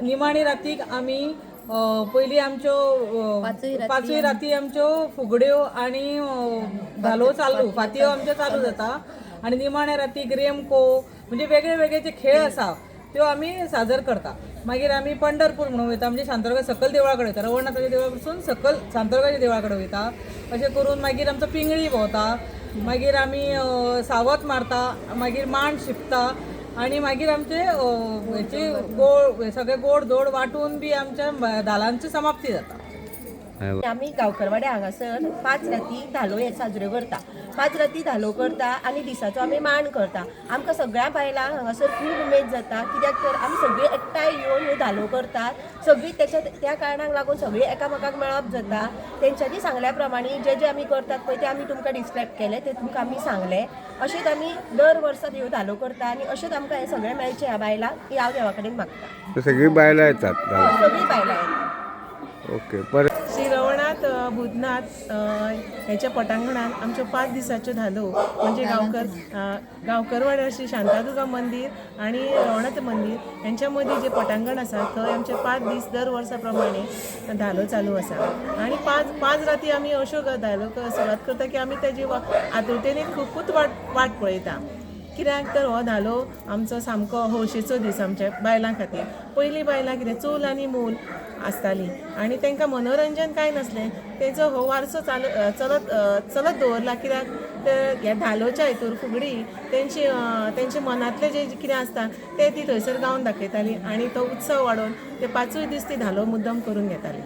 निमाणी रातीक आमी पयली आमच्यो पांचवी राती आमच्यो फुगड्यो आनी धालो चालू फातयो आमच्यो चालू जाता आनी निमाण्या रातीक रेमको म्हणजे वेगळे वेगळे जे खेळ आसा त्यो आमी सादर करता। मागीर आमी पंढरपूर म्हणून वयता म्हणजे शांतरगाय सकल देवळा कडेन वयता, रवळनाथाच्या देवळा पसून सकल शांतरगायच्या देवळा कडेन वयता। अशें करून मागीर आमचो पिंगळी भोंवता, मागीर आमी सावत मारता, मागीर मांड शिंपता आणि मागीर आमचे हेची गोड सगळे गोड धोड वाटून बी आमच्या धालांची समाप्ती जाता। आमी गांवकरवाड्या हांगासर 5 राती धालो हे साजरे करता। 5 राती धालो करता आनी दिसाचो आमी मांड करता। आमकां सगळ्या बायलांक हांगासर खूब उमेद जाता, कित्याक तर आमी सगळीं एकठांय येवन ह्यो धालो करतात। सगळीं त्या कारणाक लागून सगळीं एकामेकाक मेळप जाता। तेंच्यांनी सांगल्या प्रमाणे जे जे आमी करतात पळय ते आमी तुमकां डिस्क्रायब केले, ते तुमकां आमी सांगले। अशेंच आमी दर वर्सा ह्यो धालो करता आनी अशेंच आमकां हे सगळे मेळचे ह्या बायलांक ही हांव देवा कडेन मागता। सगळीं बायलां येतात? सगळीं बायलां येतात। ओके, बरें। श्री रवळनाथ भूतनाथ ह्याच्या पटांगणात आमच्यो 5 दिसाच्यो धालो म्हणजे गांवकरवाड्यार श्री शांतादुर्गा मंदिर आणि रवळनाथ मंदिर यांच्या मदीं जे पटांगण आसा थंय आमचे 5 दीस दर वर्सा प्रमाणे धालो चालू आसा। आणि 5 राती आमी अश्यो धालो सुरवात करता की आमी तेजी आतुरतेन खूबच वाट पळयता, कित्याक तर हो धालो आमचो सामको हौशेचो दीस आमच्या बायलां खातीर। पयलीं बायलां कितें चूल आनी मूल आसताली आनी तांकां मनोरंजन कांय नासलें, तेचो हो वारसो चलत दवरला, कित्याक तर ह्या धालोच्या हितूर फुगडी तेंचे मनांतले जे कितें आसता ते ती थंयसर गावन दाखयताली आनी तो उत्सव वाडोवन ते 5 दीस ती धालो मुद्दम करून घेताली.